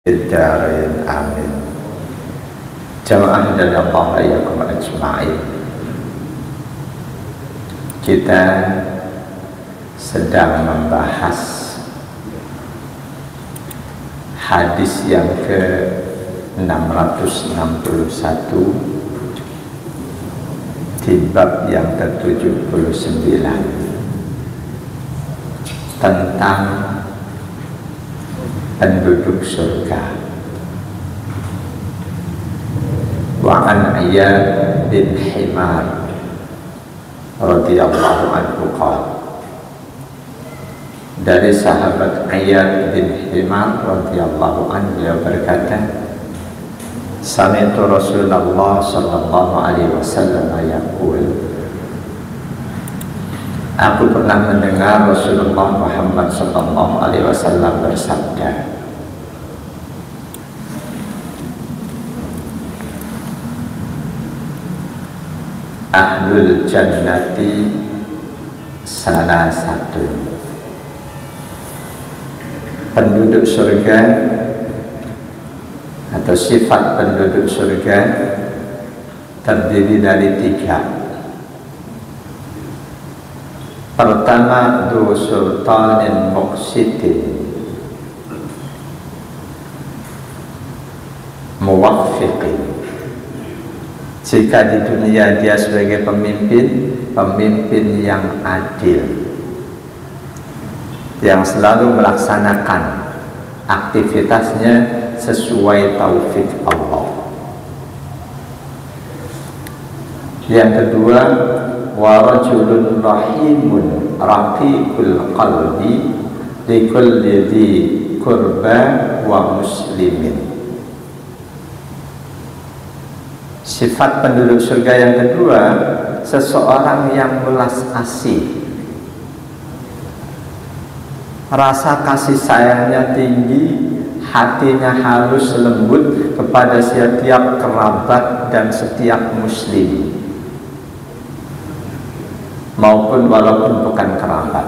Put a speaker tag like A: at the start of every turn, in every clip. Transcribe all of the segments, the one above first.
A: Bidarin amin. Jamaah dan Allah ayakum ajma'in. Kita sedang membahas hadis yang ke-661 di bab yang ke-79 tentang penduduk surga. Wa an Iyad bin Himar radhiyallahu anhu qala, dari sahabat Iyad bin Himar radhiyallahu anhu, beliau berkata, sami'tu Rasulullah sallallahu alaihi wasallam yaqul, aku pernah mendengar Rasulullah Muhammad sallallahu alaihi wasallam bersabda, ahlul jannati salah satu, penduduk surga atau sifat penduduk surga terdiri dari tiga. Pertama, du sultanin muqsitin muwaffiqin. Jika di dunia dia sebagai pemimpin yang adil, yang selalu melaksanakan aktivitasnya sesuai taufik Allah. Yang kedua, wa rajulun rahimun raqiqul qalbi likulli dhi qurba wa muslimin. Sifat penduduk surga yang kedua, seseorang yang welas asih, rasa kasih sayangnya tinggi, hatinya halus lembut kepada setiap kerabat dan setiap muslim, maupun walaupun bukan kerabat.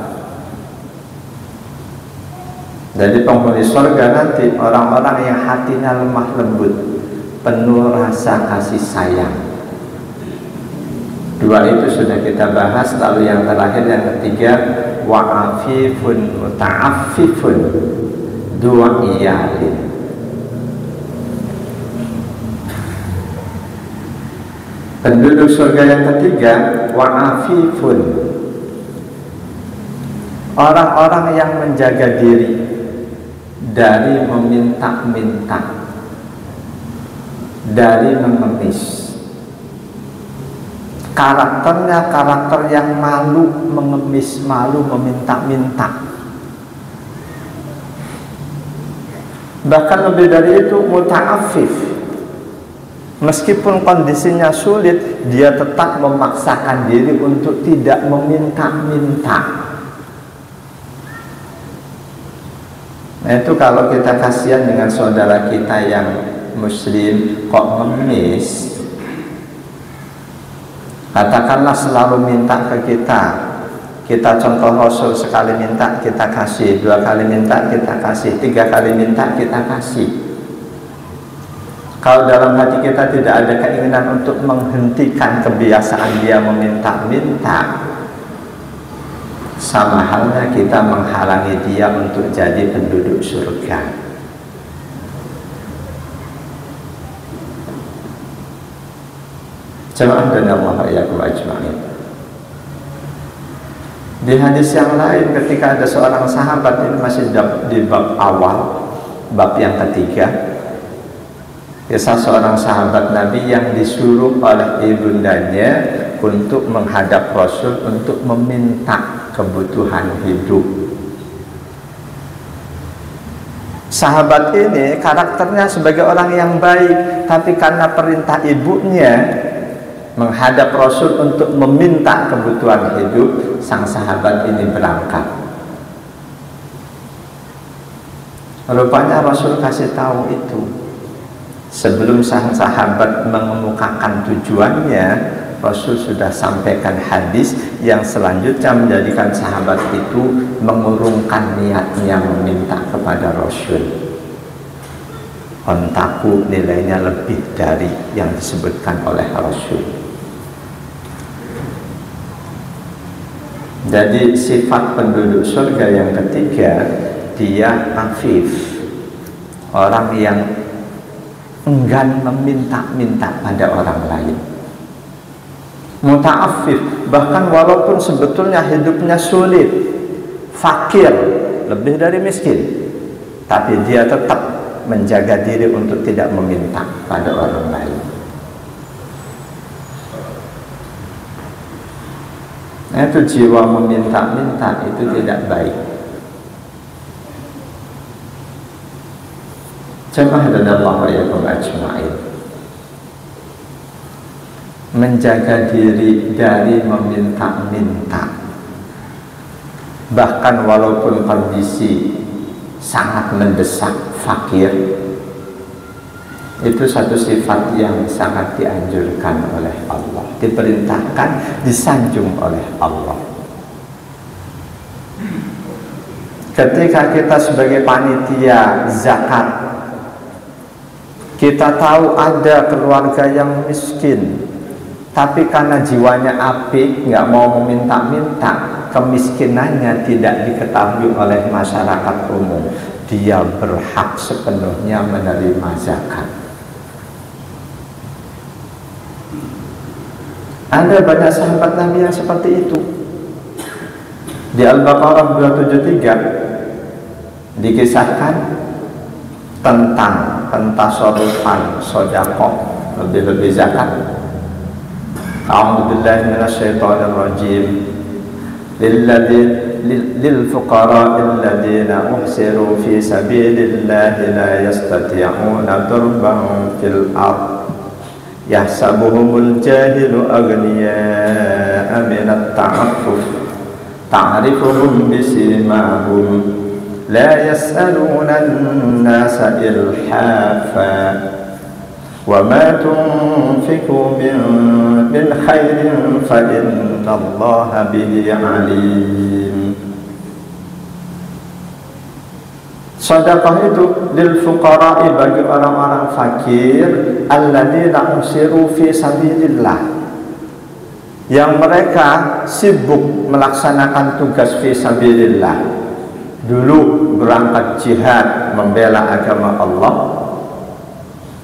A: Jadi penghuni surga nanti orang-orang yang hatinya lemah lembut, penuh rasa kasih sayang. Dua itu sudah kita bahas. Lalu yang terakhir, yang ketiga, wa'afifun muta'affifun dua iyalin. Penduduk surga yang ketiga, wa'afifun, orang-orang yang menjaga diri dari meminta-minta, dari mengemis. Karakternya karakter yang malu mengemis, malu meminta-minta. Bahkan lebih dari itu, muta'affif, meskipun kondisinya sulit, dia tetap memaksakan diri untuk tidak meminta-minta. Nah, itu kalau kita kasihan dengan saudara kita yang muslim kok ngemis, katakanlah selalu minta ke kita. Kita contoh Rasul, sekali minta kita kasih, dua kali minta kita kasih, tiga kali minta kita kasih. Kalau dalam hati kita tidak ada keinginan untuk menghentikan kebiasaan dia meminta-minta, sama halnya kita menghalangi dia untuk jadi penduduk surga. Jamaah dan Allah ayakum ajma'in. Di hadis yang lain, ketika ada seorang sahabat, ini masih di bab awal, bab yang ketiga, kisah seorang sahabat Nabi yang disuruh oleh ibundanya untuk menghadap Rasul untuk meminta kebutuhan hidup. Sahabat ini karakternya sebagai orang yang baik, tapi karena perintah ibunya menghadap Rasul untuk meminta kebutuhan hidup, sang sahabat ini berangkat. Rupanya Rasul kasih tahu itu sebelum sang sahabat mengemukakan tujuannya. Rasul sudah sampaikan hadis yang selanjutnya menjadikan sahabat itu mengurungkan niatnya meminta kepada Rasul. ontaku nilainya lebih dari yang disebutkan oleh Rasul. Jadi sifat penduduk surga yang ketiga, dia afif, orang yang enggan meminta-minta pada orang lain. Muta'affif, bahkan walaupun sebetulnya hidupnya sulit, fakir, lebih dari miskin, tapi dia tetap menjaga diri untuk tidak meminta pada orang lain. Nah, itu jiwa meminta-minta itu tidak baik. Jemaah radhiyallahu anhum ajma'in, menjaga diri dari meminta-minta, bahkan walaupun kondisi sangat mendesak, fakir, itu satu sifat yang sangat dianjurkan oleh Allah, diperintahkan, disanjung oleh Allah. Ketika kita sebagai panitia zakat, kita tahu ada keluarga yang miskin, tapi karena jiwanya apik, nggak mau meminta-minta, kemiskinannya tidak diketahui oleh masyarakat umum, dia berhak sepenuhnya menerima zakat. Ada banyak sahabat Nabi yang seperti itu. Di Al-Baqarah 273 dikisahkan tentang pentasorufan sedekah, lebih-lebih zakat. A'udzu billahi minasyaitonir rajim. Lil-fuqara'il ladzina uhsiru fi sabilillahi la yastati'una darban fil ardh yahsabuhumul jahilu aghniya'a minat ta'affuf ta'rifuhum bisimahum la yas'aluna an-nasa ilhafa wa ma tunfiqu min khairin fa innallaha bihi alim. Sedekah itu lil fuqara'i, bagi orang-orang fakir, alladzina usiru fi sabilillah, yang mereka sibuk melaksanakan tugas fi sabilillah, dulu berangkat jihad membela agama Allah,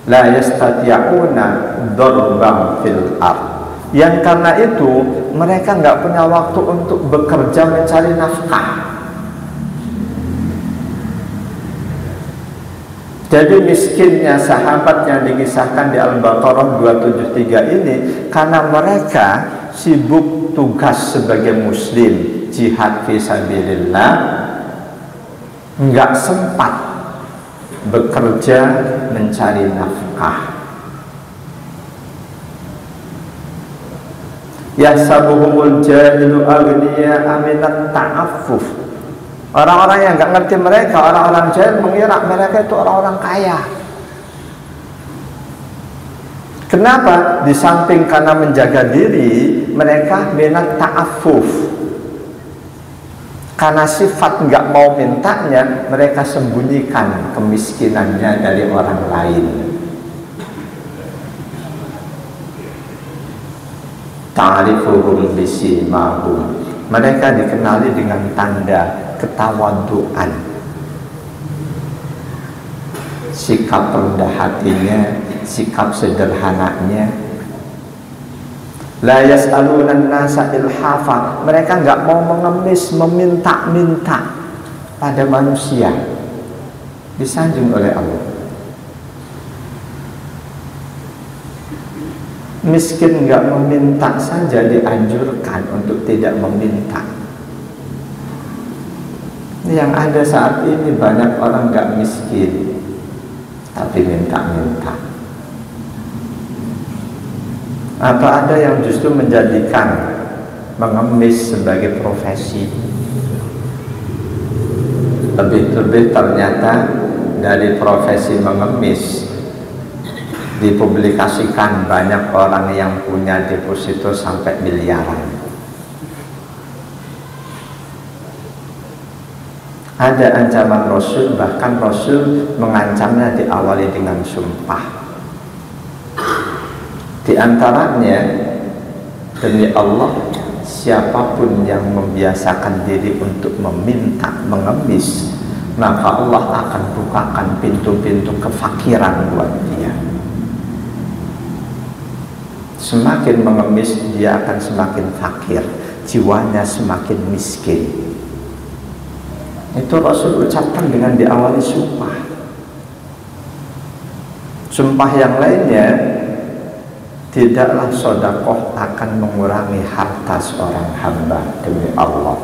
A: la yastati'una darban fil ardh, yang karena itu mereka nggak punya waktu untuk bekerja mencari nafkah. Jadi miskinnya sahabat yang dikisahkan di Al-Baqarah 273 ini karena mereka sibuk tugas sebagai muslim, jihad fisabilillah, nggak sempat bekerja mencari nafkah. Yahsabuhumul jahilu aghniya'a minat ta'affuf. Orang-orang yang nggak ngerti mereka, orang-orang jahil mengira mereka itu orang-orang kaya. Kenapa? Di samping karena menjaga diri, mereka minat ta'affuf. Karena sifat nggak mau mintanya, mereka sembunyikan kemiskinannya dari orang lain. Ta'rifuhum bisimahum, mereka dikenali dengan tanda ketawaduan, sikap rendah hatinya, sikap sederhananya. La yas'aluna an-nasa ilhafa, mereka nggak mau mengemis, meminta-minta pada manusia, disanjung oleh Allah. Miskin nggak meminta saja dianjurkan untuk tidak meminta. Yang ada saat ini banyak orang nggak miskin, tapi minta-minta. Atau ada yang justru menjadikan mengemis sebagai profesi. Lebih-lebih ternyata dari profesi mengemis dipublikasikan banyak orang yang punya deposito sampai miliaran. Ada ancaman Rasul, bahkan Rasul mengancamnya diawali dengan sumpah. Di antaranya, demi Allah, siapapun yang membiasakan diri untuk meminta, mengemis, maka Allah akan bukakan pintu-pintu kefakiran buat dia. Semakin mengemis, dia akan semakin fakir, jiwanya semakin miskin. Itu Rasul ucapkan dengan diawali sumpah. Sumpah yang lainnya, tidaklah sedekah akan mengurangi harta seorang hamba demi Allah.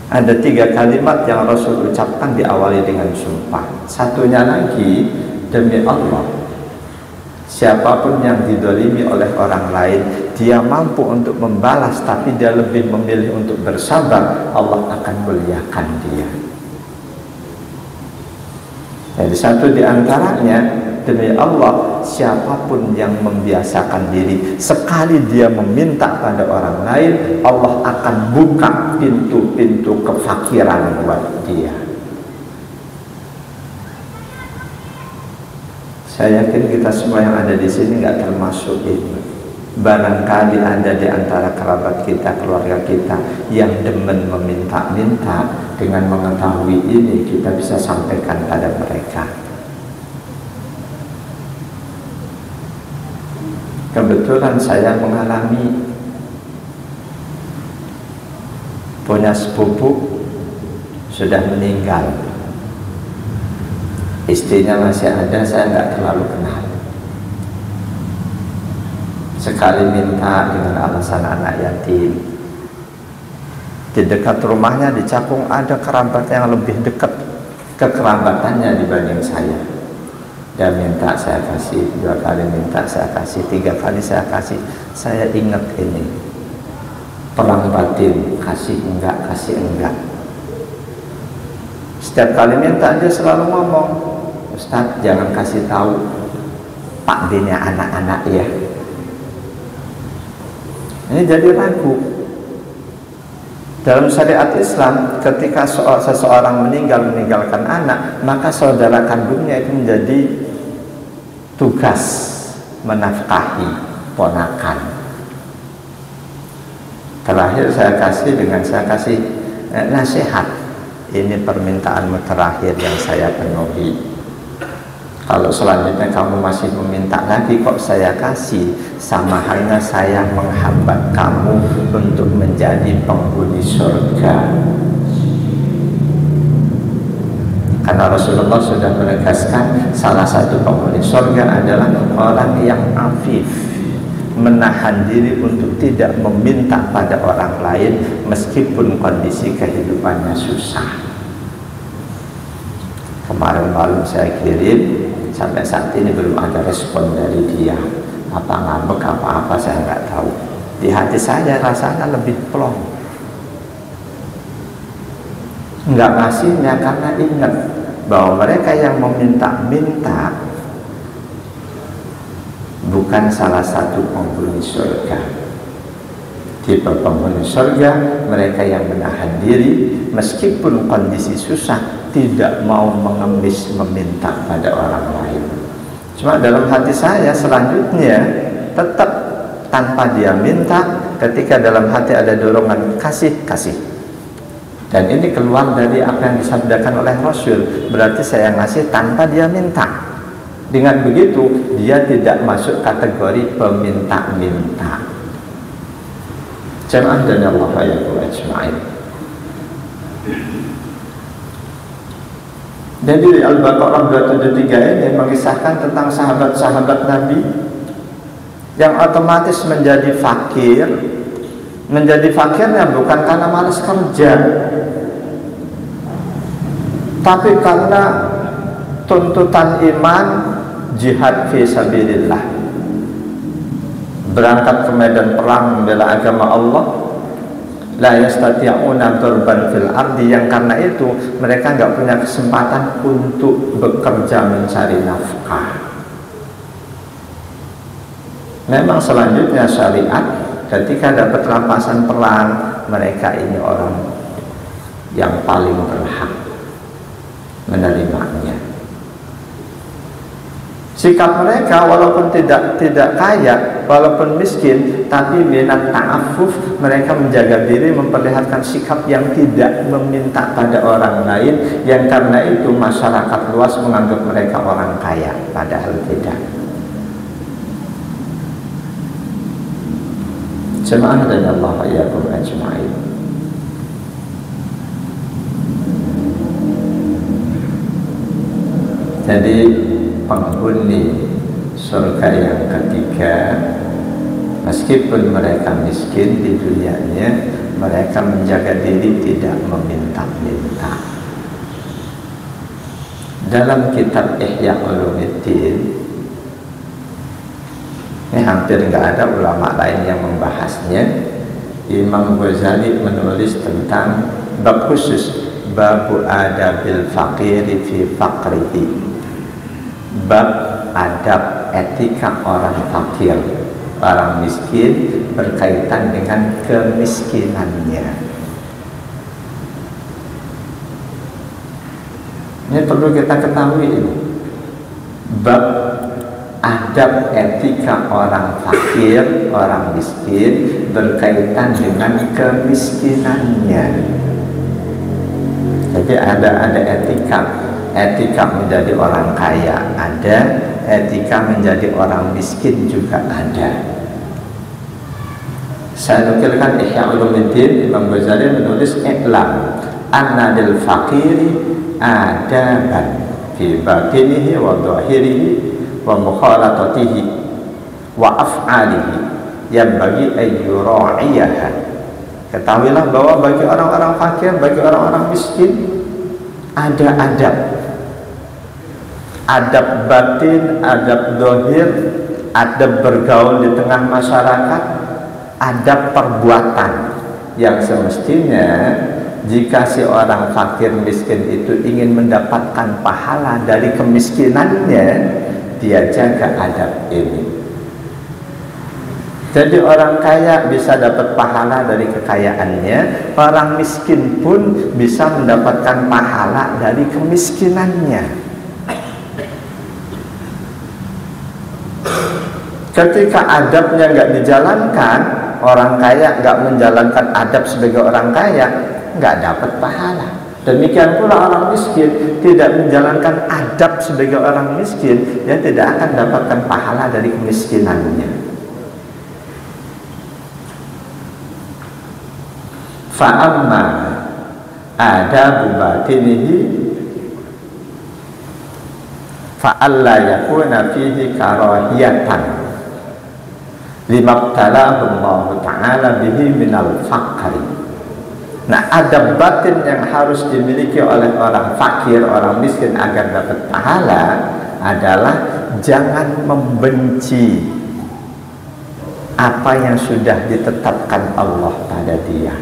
A: Ada 3 kalimat yang Rasul ucapkan diawali dengan sumpah. Satunya lagi, demi Allah, siapapun yang didolimi oleh orang lain, dia mampu untuk membalas tapi dia lebih memilih untuk bersabar, Allah akan muliakan dia. Jadi satu di antaranya, demi Allah, siapapun yang membiasakan diri, sekali dia meminta pada orang lain, Allah akan buka pintu-pintu kefakiran buat dia. Saya yakin kita semua yang ada di sini nggak termasuk ini. Barangkali ada di antara kerabat kita, keluarga kita yang demen meminta-minta. Dengan mengetahui ini, kita bisa sampaikan pada mereka. Kebetulan saya mengalami punya sepupu sudah meninggal, istrinya masih ada, saya nggak terlalu kenal. Sekali minta dengan alasan anak yatim. Di dekat rumahnya di Cakung ada kerabat yang lebih dekat kekerabatannya dibanding saya. Dia minta saya kasih, 2 kali minta saya kasih, 3 kali saya kasih. Saya ingat ini, perang batin, kasih enggak, kasih enggak. Setiap kali minta dia selalu ngomong, Ustaz jangan kasih tahu Pak D-nya anak-anak ya. Ini jadi ragu. Dalam syariat Islam, ketika seseorang meninggalkan anak, maka saudara kandungnya itu menjadi tugas menafkahi ponakan. Terakhir saya kasih nasihat. Ini permintaanmu terakhir yang saya penuhi. Kalau selanjutnya kamu masih meminta lagi kok saya kasih, sama halnya saya menghambat kamu untuk menjadi penghuni surga. Karena Rasulullah sudah menegaskan salah satu penghuni surga adalah orang yang afif, menahan diri untuk tidak meminta pada orang lain meskipun kondisi kehidupannya susah. Kemarin malam saya kirim, sampai saat ini belum ada respon dari dia. Apa ngambek, apa-apa saya nggak tahu. Di hati saya rasanya lebih plong. Nggak ngasihnya karena ingat bahwa mereka yang meminta-minta bukan salah satu penghuni surga. Tipe penghuni surga mereka yang menahan diri meskipun kondisi susah, tidak mau mengemis meminta pada orang lain. Cuma dalam hati saya selanjutnya tetap tanpa dia minta, ketika dalam hati ada dorongan kasih. Dan ini keluar dari apa yang disabdakan oleh Rasul. Berarti saya ngasih tanpa dia minta. Dengan begitu dia tidak masuk kategori peminta-minta. Jamaah dan Allah ajma'in. Jadi Al-Baqarah 273 ini mengisahkan tentang sahabat-sahabat Nabi yang otomatis menjadi fakir. Menjadi fakirnya bukan karena malas kerja, tapi karena tuntutan iman, jihad fi sabilillah, berangkat ke medan perang membela agama Allah. La yastati'una darban fil ardi, yang karena itu mereka nggak punya kesempatan untuk bekerja mencari nafkah. Memang selanjutnya syariat ketika dapat rampasan perang, mereka ini orang yang paling berhak menerimanya. Sikap mereka walaupun tidak kaya, walaupun miskin, tapi minat ta'affuf, mereka menjaga diri, memperlihatkan sikap yang tidak meminta pada orang lain, yang karena itu masyarakat luas menganggap mereka orang kaya, padahal tidak. Jemaah dan Allah iyyakum ajma'in. Jadi penghuni surga yang ketiga, meskipun mereka miskin di dunianya, mereka menjaga diri tidak meminta-minta. Dalam kitab Ihya Ulumuddin, ini hampir nggak ada ulama lain yang membahasnya. Imam Ghazali menulis tentang bab khusus, babu adabil faqiri fi faqrihi, bab adab etika orang fakir, orang miskin berkaitan dengan kemiskinannya. Ini perlu kita ketahui ini. Bab adab etika orang fakir, orang miskin berkaitan dengan kemiskinannya. Jadi ada etika menjadi orang kaya ada, etika menjadi orang miskin juga ada. Saya nukilkan Ihya Ulumuddin, Imam Ghazali menulis i'lam anna lil faqiri adaban fi batinihi wa dhahirihi wa mukhalatatihi wa af'alihi yang bagi ayyura'iyaha. Ketahuilah bahwa bagi orang-orang fakir, bagi orang-orang miskin ada adab batin, adab zahir, adab bergaul di tengah masyarakat, adab perbuatan yang semestinya jika si orang fakir miskin itu ingin mendapatkan pahala dari kemiskinannya, dia jaga adab ini. Jadi orang kaya bisa dapat pahala dari kekayaannya, orang miskin pun bisa mendapatkan pahala dari kemiskinannya. Ketika adabnya nggak dijalankan, orang kaya nggak menjalankan adab sebagai orang kaya, nggak dapat pahala. Demikian pula orang miskin tidak menjalankan adab sebagai orang miskin, dia tidak akan dapatkan pahala dari kemiskinannya. Fa'amma adabu batinihi fa'alla yakuna fihi karahiyatan limabtalahu Allah Ta'ala bihi minal faqri. Nah, adab batin yang harus dimiliki oleh orang fakir, orang miskin agar dapat pahala adalah jangan membenci apa yang sudah ditetapkan Allah pada dia.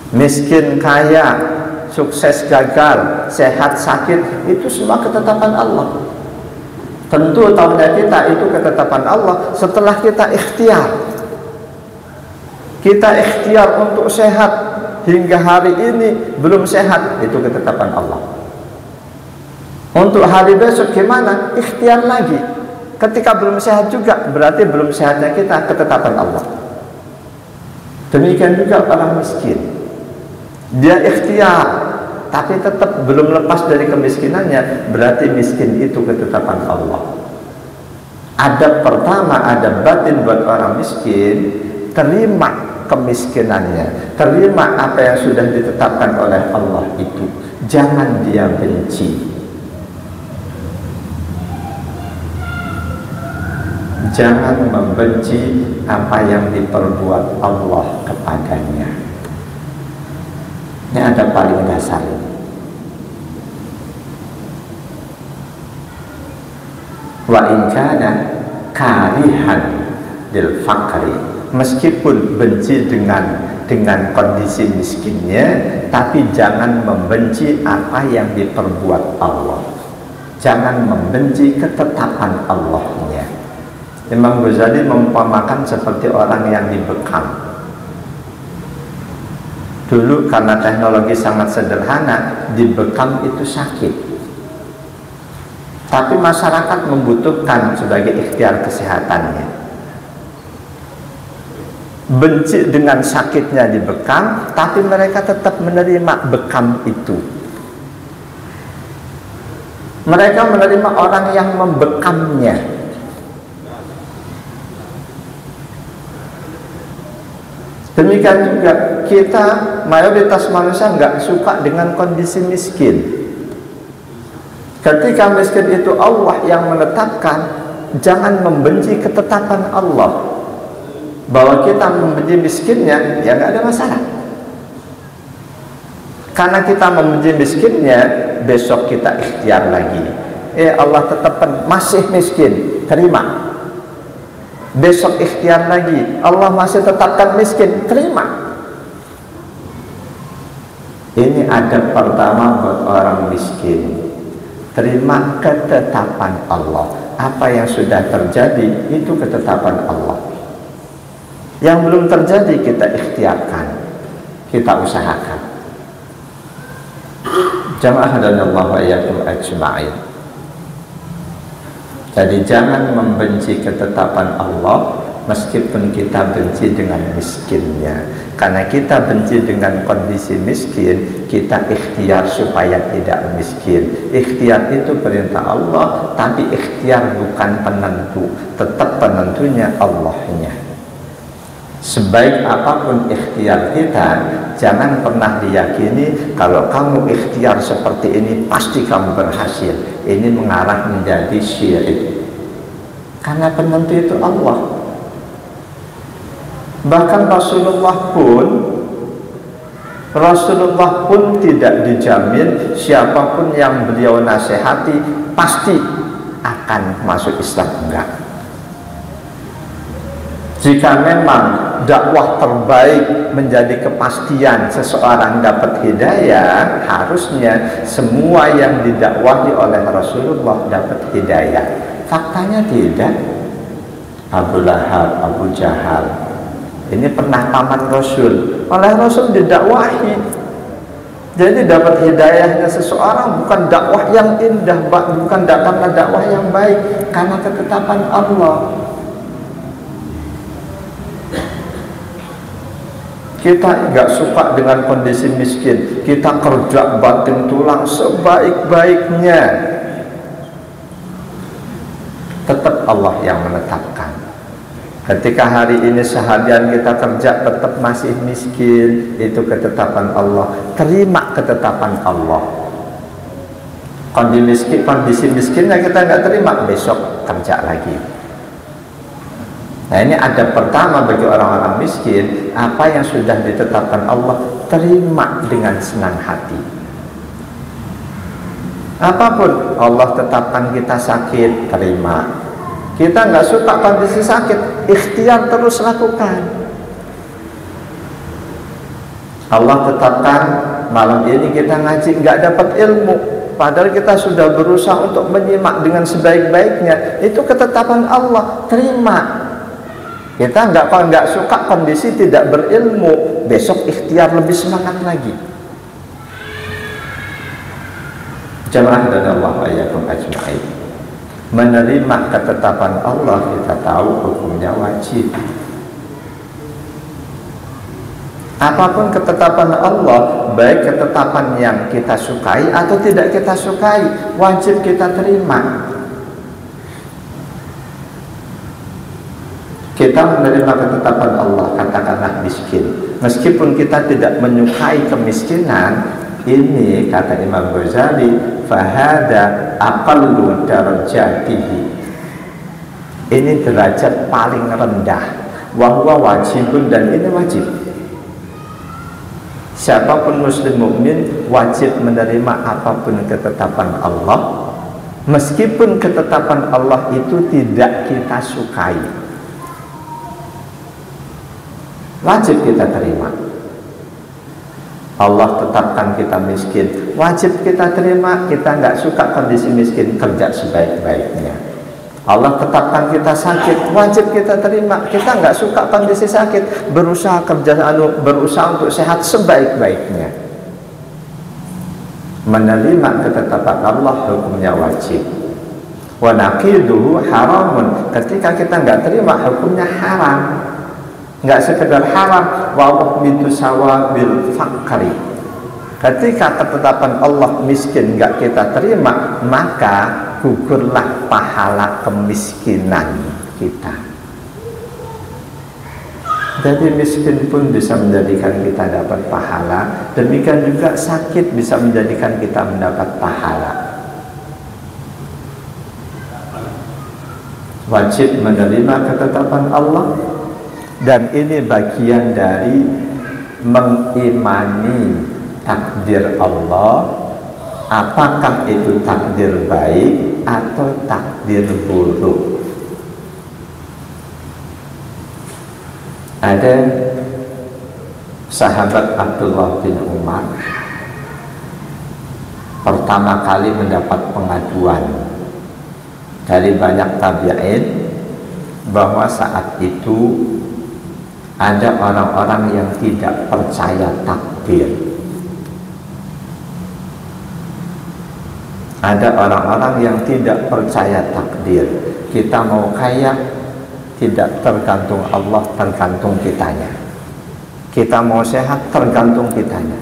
A: Miskin kaya, sukses gagal, sehat sakit, itu semua ketetapan Allah. Tentu taunya kita itu ketetapan Allah setelah kita ikhtiar. Kita ikhtiar untuk sehat, hingga hari ini belum sehat, itu ketetapan Allah. Untuk hari besok gimana? Ikhtiar lagi. Ketika belum sehat juga, berarti belum sehatnya kita, ketetapan Allah. Demikian juga orang miskin, dia ikhtiar tapi tetap belum lepas dari kemiskinannya, berarti miskin itu ketetapan Allah. Adab pertama, adab batin buat orang miskin, terima kemiskinannya, terima apa yang sudah ditetapkan oleh Allah itu, jangan dia benci. Jangan membenci apa yang diperbuat Allah kepadanya. Ini ada paling dasar. Wa in kana karihan lil faqri, meskipun benci dengan kondisi miskinnya, tapi jangan membenci apa yang diperbuat Allah. Jangan membenci ketetapan Allahnya. Imam Ghazali mengumpamakan seperti orang yang dibekam. Dulu karena teknologi sangat sederhana, dibekam itu sakit. Tapi masyarakat membutuhkan sebagai ikhtiar kesehatannya. Benci dengan sakitnya dibekam, tapi mereka tetap menerima bekam itu. Mereka menerima orang yang membekamnya. Demikian juga kita, mayoritas manusia nggak suka dengan kondisi miskin. Ketika miskin itu Allah yang menetapkan, jangan membenci ketetapan Allah. Bahwa kita membenci miskinnya, ya nggak ada masalah. Karena kita membenci miskinnya, besok kita ikhtiar lagi. Allah tetapkan masih miskin, terima. Besok ikhtiar lagi, Allah masih tetapkan miskin, terima. Ini adab pertama buat orang miskin. Terima ketetapan Allah. Apa yang sudah terjadi itu ketetapan Allah. Yang belum terjadi kita ikhtiarkan, kita usahakan. Jamaah dan Allah wa iyyakum ajma'in. Jadi jangan membenci ketetapan Allah meskipun kita benci dengan miskinnya. Karena kita benci dengan kondisi miskin, kita ikhtiar supaya tidak miskin. Ikhtiar itu perintah Allah, tapi ikhtiar bukan penentu. Tetap penentunya Allahnya. Sebaik apapun ikhtiar kita, jangan pernah diyakini kalau kamu ikhtiar seperti ini pasti kamu berhasil. Ini mengarah menjadi syirik. Karena penentu itu Allah. Bahkan Rasulullah pun tidak dijamin siapapun yang beliau nasihati pasti akan masuk Islam, enggak. Jika memang dakwah terbaik menjadi kepastian seseorang dapat hidayah, harusnya semua yang didakwahi oleh Rasulullah dapat hidayah. Faktanya tidak. Abu Lahab, Abu Jahal, ini pernah paman Rasul, oleh Rasul didakwahi. Jadi dapat hidayahnya seseorang bukan dakwah yang indah, bukan karena dakwah yang baik, karena ketetapan Allah. Kita nggak suka dengan kondisi miskin, kita kerja banting tulang sebaik-baiknya, tetap Allah yang menetapkan. Ketika hari ini seharian kita kerja tetap masih miskin, itu ketetapan Allah. Terima ketetapan Allah. Kondisi miskinnya kita nggak terima, besok kerja lagi. Nah, ini adab pertama bagi orang-orang miskin. Apa yang sudah ditetapkan Allah, terima dengan senang hati. Apapun Allah tetapkan kita sakit, terima. Kita nggak suka kondisi sakit, ikhtiar terus lakukan. Allah tetapkan malam ini kita ngaji nggak dapat ilmu, padahal kita sudah berusaha untuk menyimak dengan sebaik-baiknya. Itu ketetapan Allah, terima. Kita nggak suka kondisi tidak berilmu, besok ikhtiar lebih semangat lagi. Jamaah dan Allah wa iyyakum ajma'in. Menerima ketetapan Allah, kita tahu hukumnya wajib. Apapun ketetapan Allah, baik ketetapan yang kita sukai atau tidak kita sukai, wajib kita terima. Kita menerima ketetapan Allah, katakanlah miskin. Meskipun kita tidak menyukai kemiskinan, ini kata Imam Ghazali, fahada aqallu darajatihi. Ini derajat paling rendah. Wa huwa wajibun, dan ini wajib. Siapapun muslim mukmin wajib menerima apapun ketetapan Allah, meskipun ketetapan Allah itu tidak kita sukai. Wajib kita terima. Allah tetapkan kita miskin, wajib kita terima. Kita nggak suka kondisi miskin, kerja sebaik-baiknya. Allah tetapkan kita sakit, wajib kita terima. Kita nggak suka kondisi sakit, berusaha berusaha untuk sehat sebaik-baiknya. Menerima ketetapan Allah hukumnya wajib. Wa naqiduhu haramun. Ketika kita nggak terima, hukumnya haram. Nggak sekedar haram, wa uqbitu sawabil faqri. Ketika ketetapan Allah miskin nggak kita terima, maka gugurlah pahala kemiskinan kita. Jadi miskin pun bisa menjadikan kita dapat pahala. Demikian juga sakit bisa menjadikan kita mendapat pahala. Wajib menerima ketetapan Allah. Dan ini bagian dari mengimani takdir Allah. Apakah itu takdir baik atau takdir buruk? Ada sahabat Abdullah bin Umar pertama kali mendapat pengaduan dari banyak tabi'in bahwa saat itu ada orang-orang yang tidak percaya takdir. Ada orang-orang yang tidak percaya takdir. Kita mau kaya, tidak tergantung Allah, tergantung kitanya. Kita mau sehat, tergantung kitanya.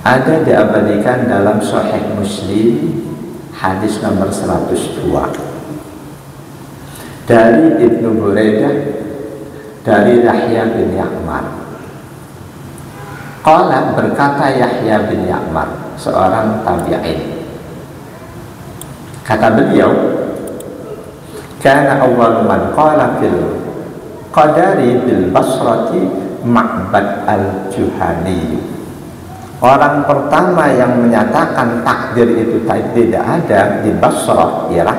A: Ada diabadikan dalam Sahih Muslim hadis nomor 102 dari Ibnu Buraidah dari Yahya bin Ya'mar. Qala, berkata Yahya bin Ya'mar, seorang tabi'in. Kata beliau, kana awwal man qala fil qadari bil Basrati Ma'bad al-Juhani. Orang pertama yang menyatakan takdir itu tidak ada di Basrah, Irak,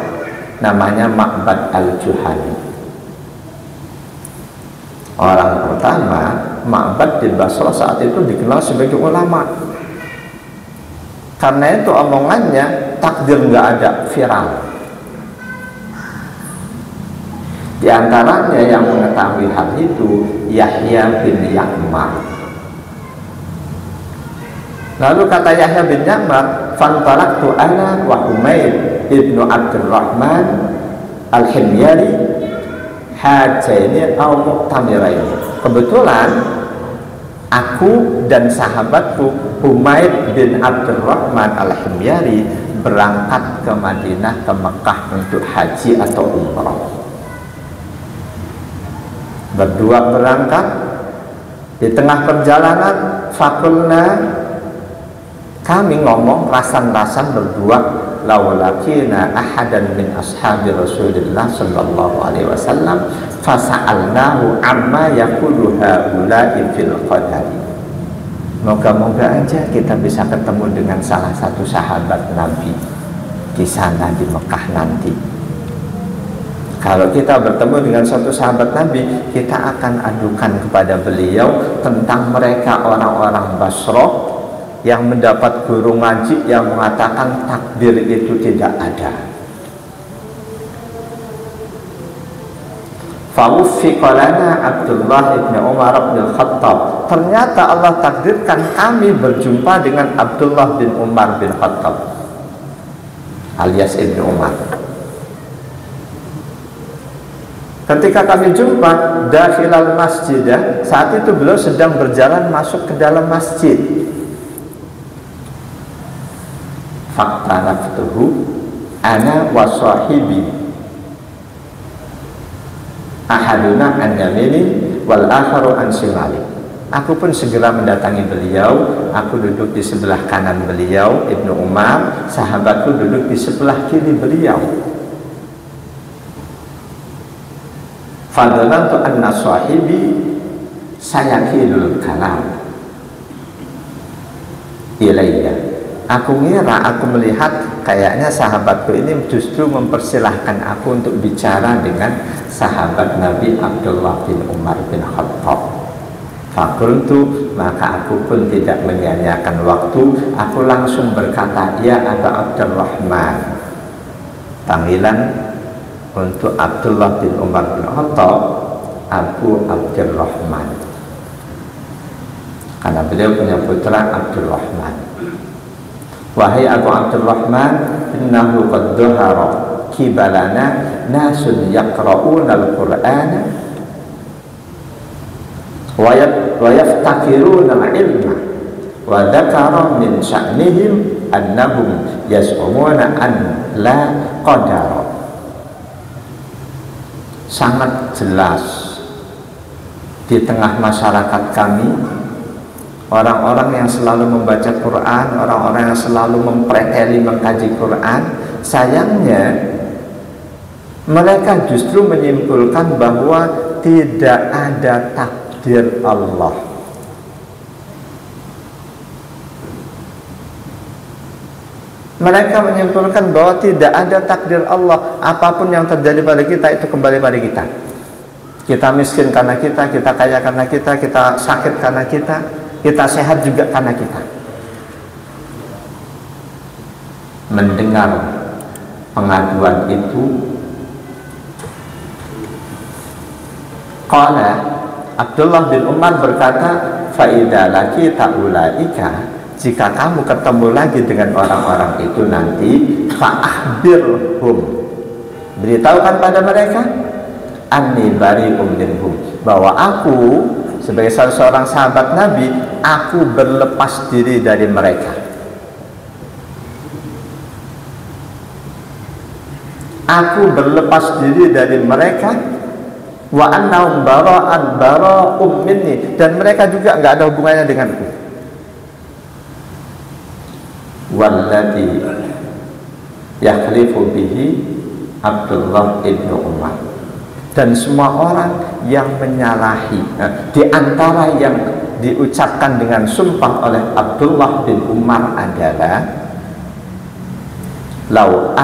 A: namanya Ma'bad al-Juhani. Orang pertama, Ma'bad di Basrah saat itu dikenal sebagai ulama. Karena itu omongannya takdir nggak ada, viral. Di antaranya yang mengetahui hal itu Yahya bin Ya'mar. Lalu kata Yahya bin Ya'mar, "Fantalaqtu ana wa Humaid ibnu Abdurrahman al-Himyari hajaini aw mu'tamiraini." Kebetulan aku dan sahabatku Humaid bin Abdurrahman al-Himyari berangkat ke Madinah, ke Mekah untuk haji atau umrah. Berdua berangkat. Di tengah perjalanan fakulna, kami ngomong rasan-rasan berdua, laulakina ahadan min ashabi Rasulillah sallallahu alaihi wasallam fasa'alnahu amma yaqulu haula'i fil qadari. Moga-moga aja kita bisa ketemu dengan salah satu sahabat Nabi di sana di Mekah nanti. Kalau kita bertemu dengan suatu sahabat Nabi, kita akan adukan kepada beliau tentang mereka orang-orang Basrah yang mendapat guru ngaji yang mengatakan takdir itu tidak ada. Fawuffiqa lana Abdullah ibn Umar bin Khattab. Ternyata Allah takdirkan kami berjumpa dengan Abdullah bin Umar bin Khattab alias Ibnu Umar. Ketika kami jumpa dakhilal masjidah, saat itu beliau sedang berjalan masuk ke dalam masjid. Faqtaraftuhu ana wa sahibi ahaduna an yamini wal akharu an shimali. Aku pun segera mendatangi beliau. Aku duduk di sebelah kanan beliau, Ibnu Umar. Sahabatku duduk di sebelah kiri beliau. Fadlantu anna sahibi sayakilul kalam ilayya. Aku ngira, aku melihat kayaknya sahabatku ini justru mempersilahkan aku untuk bicara dengan sahabat Nabi Abdullah bin Umar bin Khattab. Fakultu, maka aku pun tidak menyia-nyiakan waktu. Aku langsung berkata, ya Aba Abdurrahman, panggilan untuk Abdullah bin Umar bin Khattab Abu Abdurrahman, karena beliau punya putra Abdurrahman. Wahai Abu Abdurrahman, innahu qad dhahara kibalana nasun yaqra'una al-Qur'ana wa yaftakiruna al-ilma wa dzakara min sya'nihim annahum yas'umuna an la qadara. Sangat jelas di tengah masyarakat kami orang-orang yang selalu membaca Quran, orang-orang yang selalu mempreteli mengkaji Quran. Sayangnya mereka justru menyimpulkan bahwa tidak ada takdir Allah. Mereka menyimpulkan bahwa tidak ada takdir Allah. Apapun yang terjadi pada kita itu kembali pada kita. Kita miskin karena kita kaya karena kita sakit karena kita sehat juga karena kita. Mendengar pengaduan itu, qala Abdullah bin Umar berkata, fa idza laqita ulaika, jika kamu ketemu lagi dengan orang-orang itu nanti, fa'akhbirhum, beritahukan pada mereka, anni bari'um minhum, bahwa aku sebagai salah seorang sahabat Nabi, aku berlepas diri dari mereka. Aku berlepas diri dari mereka, wa annahum bara'um minni, dan mereka juga nggak ada hubungannya denganku. Walladhi yakhlifu bihi Abdullah ibn Umar, dan semua orang yang menyalahi di antara yang diucapkan dengan sumpah oleh Abdullah bin Umar adalah lau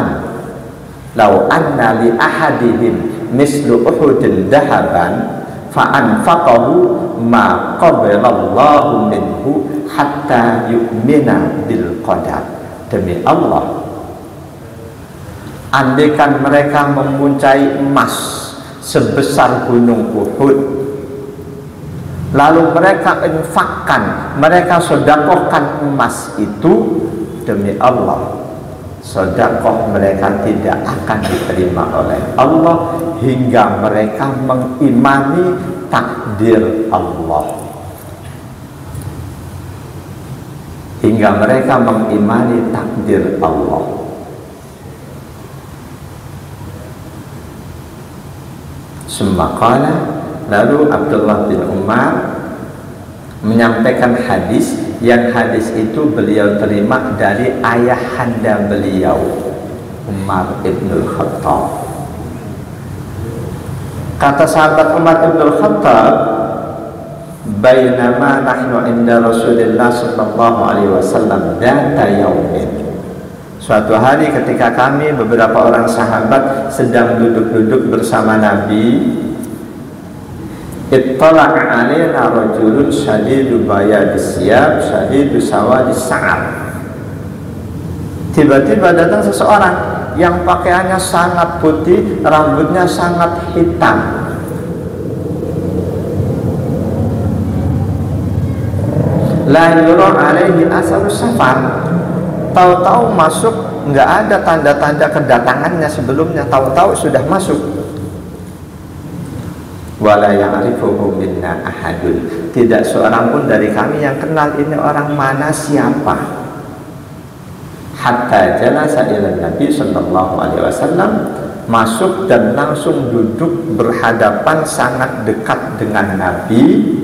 A: anna li ahadihim mislu Uhudin dahaban fa anfaqahu ma qabalallahu minhu hatta yu'mina bil qadar. Demi Allah, andaikan mereka memuncai emas sebesar gunung Uhud, lalu mereka infakkan, mereka sedekahkan emas itu, demi Allah, sedekah mereka tidak akan diterima oleh Allah hingga mereka mengimani takdir Allah. Hingga mereka mengimani takdir Allah. Sumakala, lalu Abdullah bin Umar menyampaikan hadis, yang hadis itu beliau terima dari ayahanda beliau, Umar ibn Khattab. Kata sahabat Umar ibn Khattab, bainama nahnu inda Rasulillah sallallahu alaihi wasallam data yaumin, suatu hari ketika kami beberapa orang sahabat sedang duduk-duduk bersama Nabi, ittala'a alaina rajulun syadidu bayadis siyab syadidu sawadis sa'ar. Tiba-tiba datang seseorang yang pakaiannya sangat putih, rambutnya sangat hitam. La yura alaihi asarus safar, tahu-tahu masuk, nggak ada tanda-tanda kedatangannya sebelumnya, tahu-tahu sudah masuk. Wala ya'rifuhu minna ahadun, tidak seorang pun dari kami yang kenal ini orang mana siapa. Hatta jalasa ila Nabi sallallahu alaihi wasallam, masuk dan langsung duduk berhadapan sangat dekat dengan Nabi.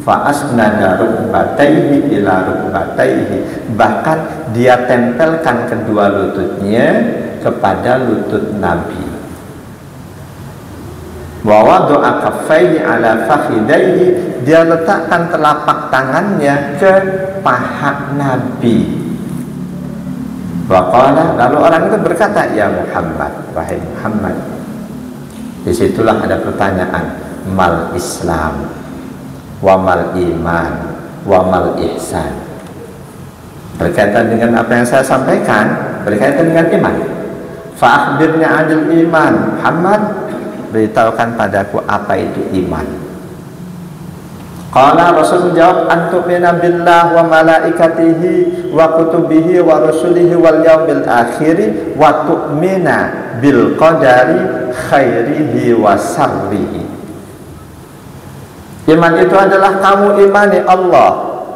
A: Fa asnada rukbataihi ila rukbataihi, bahkan dia tempelkan kedua lututnya kepada lutut Nabi. Wa wada'a kaffaihi ala fakhidaihi, dia letakkan telapak tangannya ke paha Nabi. Wa qala, lalu orang itu berkata, ya Muhammad, wahai Muhammad. Disitulah ada pertanyaan, mal Islam, wa mal iman, wa mal ihsan. Berkaitan dengan apa yang saya sampaikan, berkaitan dengan iman. Fa'akhbirni 'anil iman. Muhammad, beritahukan padaku apa itu iman. Qala, Rasul menjawab, antu'mina billah wa malaikatihi wa kutubihi wa rusulihi wal yaumil akhiri wa tu'mina bil qadari khairihi wa sarrihi. Iman itu adalah kamu imani Allah,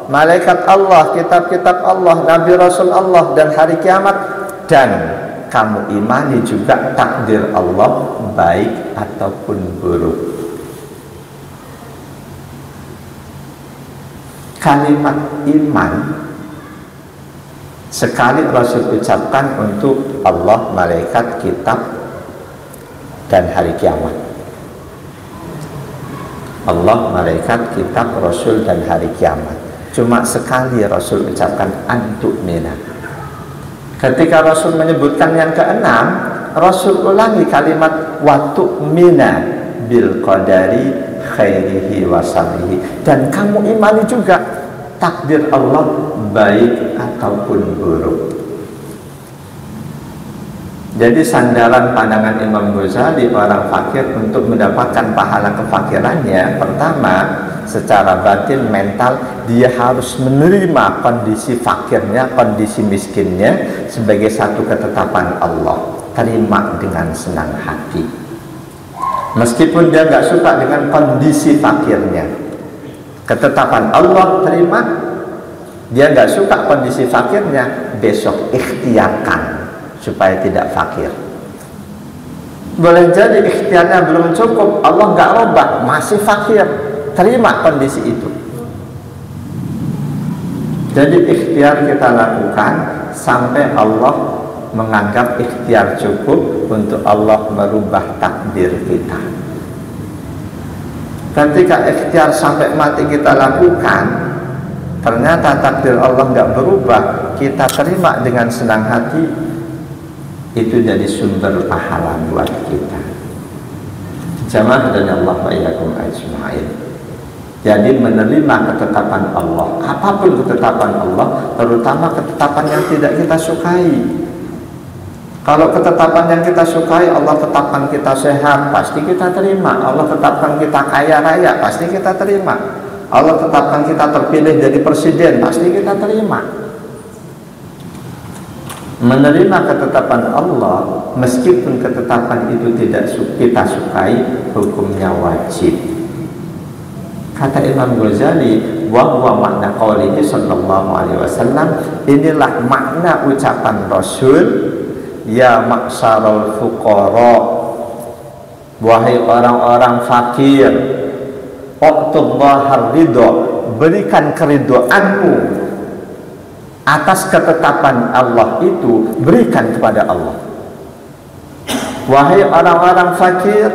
A: malaikat Allah, kitab-kitab Allah, nabi rasul Allah, dan hari kiamat, dan kamu imani juga takdir Allah baik ataupun buruk. Kalimat iman sekali Rasul ucapkan untuk Allah, malaikat, kitab, dan hari kiamat. Allah, malaikat, kitab, Rasul, dan hari kiamat. Cuma sekali Rasul ucapkan antu'mina. Ketika Rasul menyebutkan yang keenam, Rasul ulangi kalimat wa tu'mina bil qadari khairihi wa sarrihi, dan kamu imani juga takdir Allah baik ataupun buruk. Jadi sandaran pandangan Imam Ghazali orang fakir untuk mendapatkan pahala kefakirannya, pertama, secara batin mental dia harus menerima kondisi fakirnya, kondisi miskinnya sebagai satu ketetapan Allah, terima dengan senang hati. Meskipun dia nggak suka dengan kondisi fakirnya, ketetapan Allah terima. Dia nggak suka kondisi fakirnya, besok ikhtiarkan supaya tidak fakir. Boleh jadi ikhtiarnya belum cukup, Allah nggak robah, masih fakir, terima kondisi itu. Jadi ikhtiar kita lakukan sampai Allah menganggap ikhtiar cukup untuk Allah merubah takdir kita. Ketika ikhtiar sampai mati kita lakukan, ternyata takdir Allah nggak berubah, kita terima dengan senang hati, itu jadi sumber pahala buat kita. Jamaah dan Allah wa iyyakum ajma'in. Jadi menerima ketetapan Allah, apapun ketetapan Allah, terutama ketetapan yang tidak kita sukai. Kalau ketetapan yang kita sukai, Allah tetapkan kita sehat, pasti kita terima. Allah tetapkan kita kaya raya, pasti kita terima. Allah tetapkan kita terpilih jadi presiden, pasti kita terima. Menerima ketetapan Allah, meskipun ketetapan itu tidak kita sukai, hukumnya wajib. Kata Imam Ghazali, wa huwa makna qaulihi sallallahu alaihi wasallam, inilah makna ucapan Rasul, ya maksarul fuqara, wahai orang-orang fakir, uqtullahar ridha, berikan keridhaanmu atas ketetapan Allah itu, berikan kepada Allah. Wahai orang-orang fakir,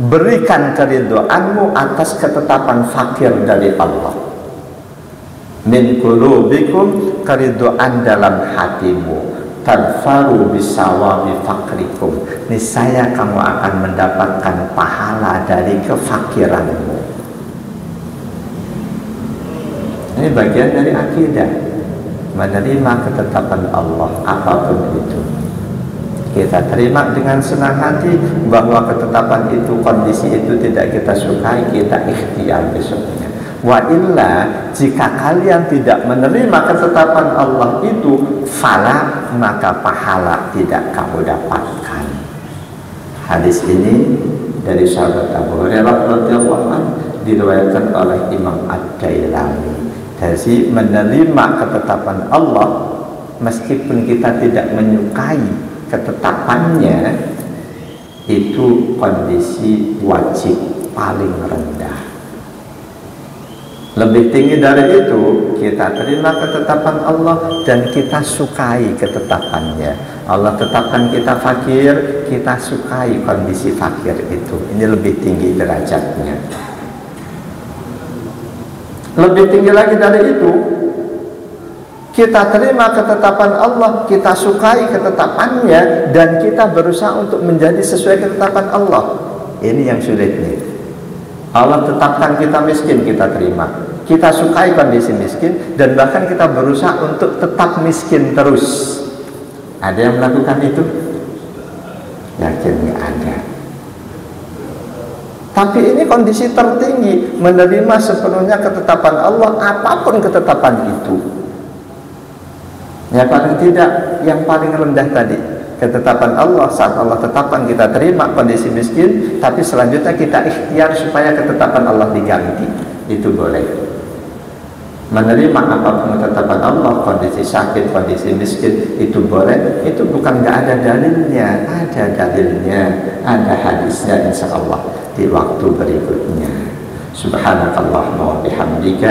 A: berikan keridhaanmu atas ketetapan fakir dari Allah. Min qulubikum, keridhaan dalam hatimu, tadfaru bisawabi fakrikum, niscaya kamu akan mendapatkan pahala dari kefakiranmu. Ini bagian dari akidah, menerima ketetapan Allah apapun itu. Kita terima dengan senang hati bahwa ketetapan itu, kondisi itu tidak kita sukai, kita ikhtiar besoknya. Wa illa, jika kalian tidak menerima ketetapan Allah itu, fala, maka pahala tidak kamu dapatkan. Hadis ini dari sahabat Abu Hurairah radhiyallahu anhu, diriwayatkan oleh Imam Ad-Dailami. Dari menerima ketetapan Allah, meskipun kita tidak menyukai ketetapannya, itu kondisi wajib paling rendah. Lebih tinggi dari itu, kita terima ketetapan Allah dan kita sukai ketetapannya. Allah tetapkan kita fakir, kita sukai kondisi fakir itu. Ini lebih tinggi derajatnya. Lebih tinggi lagi dari itu, kita terima ketetapan Allah, kita sukai ketetapannya, dan kita berusaha untuk menjadi sesuai ketetapan Allah. Ini yang sulit nih. Allah tetapkan kita miskin, kita terima. Kita sukai kondisi miskin, dan bahkan kita berusaha untuk tetap miskin terus. Ada yang melakukan itu? Yakin nggak ada. Tapi ini kondisi tertinggi, menerima sepenuhnya ketetapan Allah, apapun ketetapan itu. Ya paling tidak, yang paling rendah tadi, ketetapan Allah, saat Allah tetapkan kita terima kondisi miskin, tapi selanjutnya kita ikhtiar supaya ketetapan Allah diganti. Itu boleh. Menerima apapun ketetapan Allah, kondisi sakit, kondisi miskin, itu boleh. Itu bukan nggak ada dalilnya, ada dalilnya, ada hadisnya insya Allah di waktu berikutnya. Subhanakallahumma wa bihamdika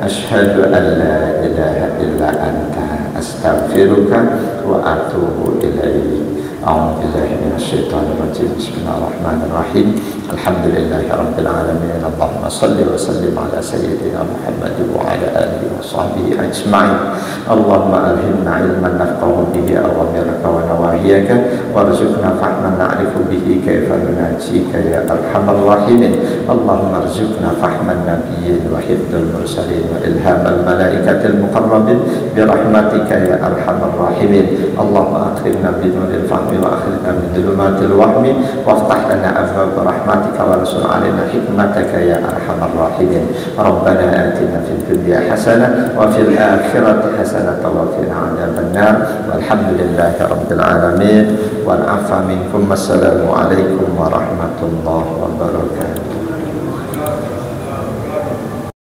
A: asyhadu an la ilaha illa anta astaghfiruka wa atubu ilaik. A'udzu billahi minasyaitonir rajim. Bismillahirrahmanirrahim. Alhamdulillahi rabbil alamin. Allahumma shalli wa sallim ala sayyidina Muhammad wa ala alihi wa sahbihi ajma'in. Allahumma alhimna ilman nafqahu bihi awamiraka wa nawahiyaka warzuqna fahman na'rifu bihi kaifa nunajika ya arhamar rahimin. Allahumma arzuqna fahman nabiyyin wa hifdzal mursalin wa ilhamal malaikatil muqarrabin bi rahmatika ya arhamar rahimin. Allahumma akrimna bi nuril fahmi wa akhrijna min dhulumatil wahmi waftah lana abwaab rahmatika wa rasul alaina hikmataka ya arhamar rahimin. Rabbana atina fid dunya hasanah wa fil akhirati hasanah wa qina adzaban nar. Walhamdulillahi rabbil alamin wal afa minkum. Wassalamu alaikum warahmatullahi wabarakatuh.